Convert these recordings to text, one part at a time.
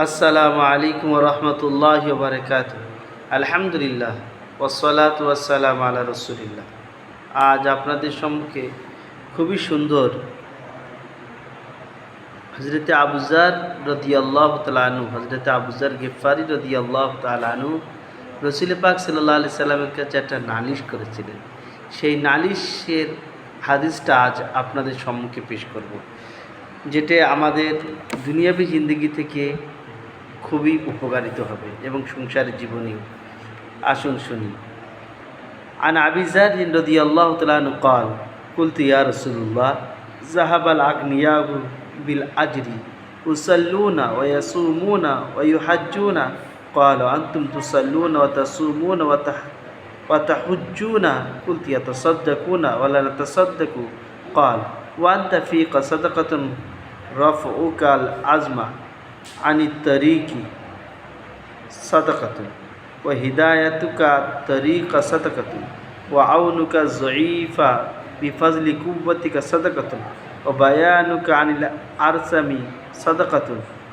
আসসালামু আলাইকুম রহমতুল্লাহ বারকাত। আলহামদুলিল্লাহ ওয়াসসালাতু ওয়াসসালামু আলা রসুলিল্লাহ। আজ আপনাদের সম্মুখে খুবই সুন্দর হজরতে আবুজার রদিয়াল্লাহু তাআলা আনহু, হজরতে আবুজার গিফারি রদিয়াল্লাহু তাআলা আনহু রসুল পাক সাল্লাল্লাহু আলাইহি সাল্লামের কাছে একটা নালিশ করেছিলেন। সেই নালিশের হাদিসটা আজ আপনাদের সম্মুখে পেশ করব, যেটা আমাদের দুনিয়াবী জিন্দগি থেকে খুবই উপকারিত হবে এবং সংসারের জীবনেও। আসুন শুনি। আন আবি যার রাদিয়াল্লাহু তাআলা আনহু قال قلت يا رسول الله ذهب الأغنياء بالأجر يصلون ويصومون ويحجون قال أنتم تصلون وتصومون وتحجون قلت يتصدقون ولا نتصدق قال وأنت فيك صدقة رفعك العزم عن الطريق صدقة وهدايتك طريق صدقة وعونك الضعيف بفضل قوتك صدقة وبيانك عن الأرسم صدقة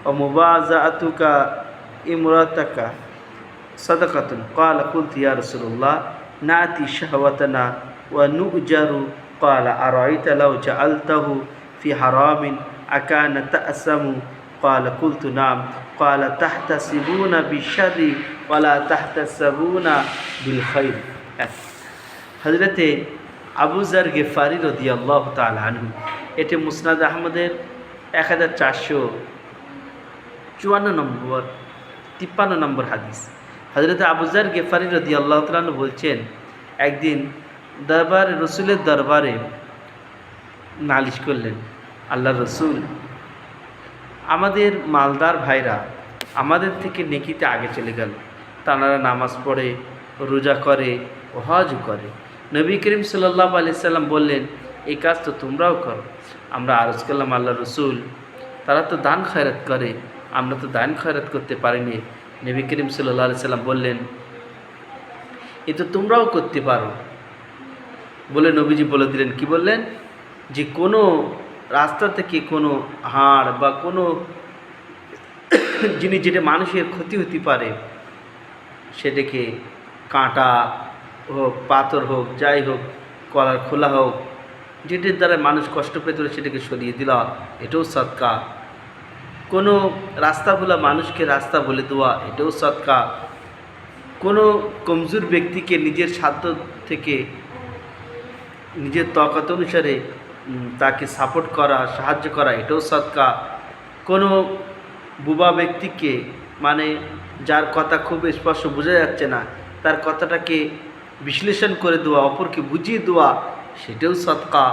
ومبازعتك امرأتك صدقة قال قلت يا رسول الله نأتي شهوتنا ونؤجر قال أرأيت لو جعلته في حرام أكان تأسم قال قلت نعم قال تحتسبون بالشر ولا تحتسبون بالخير। হযরতে আবু যার গিফারি রাদিয়াল্লাহু তাআলা আনহু, এটি মুসনাদ আহমদের 1454 নম্বর 53 নম্বর হাদিস। হযরতে আবু যার গিফারি রাদিয়াল্লাহু তাআলা আনহু বলছেন, একদিন রসুলের দরবারে নালিশ করলেন, আল্লাহ রসুল, আমাদের মালদার ভাইরা আমাদের থেকে নেকিতে আগে চলে গেল। তারা নামাজ পড়ে, রোজা করে, হজ করে। নবী করিম সাল্লাল্লাহু আলাইহি সাল্লাম বললেন, এই কাজ তো তোমরাও করো। আমরা আরজ করলাম, আল্লাহ রসুল, তারা তো দান খয়রাত করে, আমরা তো দান খয়রাত করতে পারিনি। নবী করিম সাল্লাল্লাহু আলাইহি সাল্লাম বললেন, এ তো তোমরাও করতে পারো। বলে নবীজি বলে দিলেন, কি বললেন, যে কোনো রাস্তা থেকে কোনো হাড় বা কোনো জিনিস যেটা মানুষের ক্ষতি হতে পারে, সেটাকে কাঁটা হোক, পাথর হোক, যাই হোক, কলার খোলা হোক, যেটির দ্বারা মানুষ কষ্ট পেতে হলে সেটাকে সরিয়ে দিলা, এটাও সদকা। কোনো রাস্তা ভোলা মানুষকে রাস্তা বলে দেওয়া, এটাও সদকা। কোনো কমজোর ব্যক্তিকে নিজের সাধ্য থেকে নিজের তাকাত অনুসারে তাকে সাপোর্ট করা, সাহায্য করা, এটাও সদকা। কোনো বুবা ব্যক্তিকে, মানে যার কথা খুব স্পষ্ট বোঝা যাচ্ছে না, তার কথাটাকে বিশ্লেষণ করে দেওয়া, অপরকে বুঝিয়ে দেওয়া, সেটাও সদকা।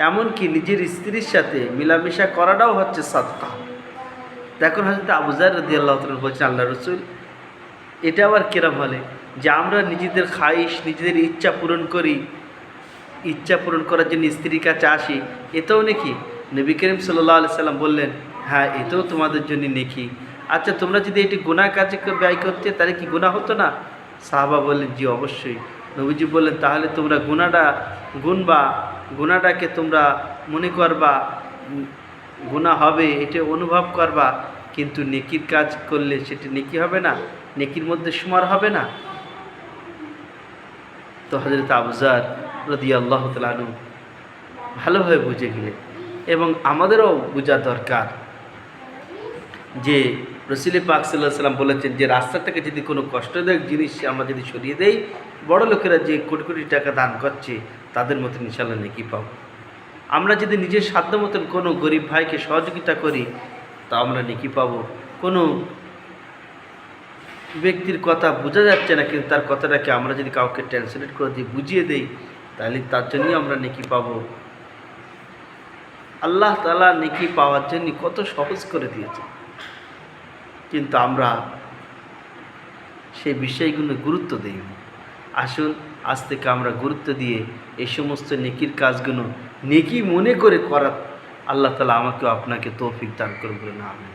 এমনকি নিজের স্ত্রীর সাথে মিলামেশা করাটাও হচ্ছে সদকা। দেখুন, হযরত আবু যার রাদিয়াল্লাহু তাআলা বলছেন, আল্লাহ রসুল, এটা আবার কিরম হলে যে আমরা নিজেদের খাইশ, নিজেদের ইচ্ছা পূরণ করি, ইচ্ছা পূরণ করার জন্য স্ত্রীর কাছে আসি, এটাও নেকি? নবী করিম সাল্লাল্লাহু আলাইহি সাল্লাম বললেন, হ্যাঁ, এটাও তোমাদের জন্য নেকি। আচ্ছা, তোমরা যদি এটি গুনাহ কাজে ব্যয় করতে, তাহলে কি গুনাহ হতো না? সাহাবা বললেন, জি অবশ্যই। নবীজি বললেন, তাহলে তোমরা গুনাহটা গুনবা, গুনাহটাকে তোমরা মনে করবা গুনাহ হবে, এটা অনুভব করবা, কিন্তু নেকির কাজ করলে সেটি নেকি হবে না, নেকির মধ্যে শুমার হবে না। তো হযরত আবু যার রাদিয়াল্লাহু তাআলা আনহু ভালোভাবে বুঝে গেলেন, এবং আমাদেরও বোঝা দরকার যে রাসূল পাক সাল্লাল্লাহু আলাইহি সাল্লাম বলেছেন যে রাস্তা থেকে যদি কোনো কষ্টদায়ক জিনিস আমরা যদি সরিয়ে দেই, বড় লোকেরা যে কোটি কোটি টাকা দান করছে, তাদের মতন ইনশাআল্লাহ নেকি পাবো। আমরা যদি নিজের সাধ্য মতন কোনো গরিব ভাইকে সহযোগিতা করি, তা আমরা নেকি পাবো। কোনো ব্যক্তির কথা বোঝা যাচ্ছে না, কিন্তু তার কথাটাকে আমরা যদি কাউকে ট্রান্সলেট করে দিই, বুঝিয়ে দেই, তাহলে তার জন্যই আমরা নেকি পাবো। আল্লাহ তাআলা নেকি পাওয়ার জন্য কত সহজ করে দিয়েছে, কিন্তু আমরা সেই বিষয়গুলো গুরুত্ব দিই। আসুন, আজ থেকে আমরা গুরুত্ব দিয়ে এই সমস্ত নেকির কাজগুলো নেকি মনে করে করা আল্লাহ তাআলা আমাকে আপনাকে তৌফিক দান করবেন। আমিন।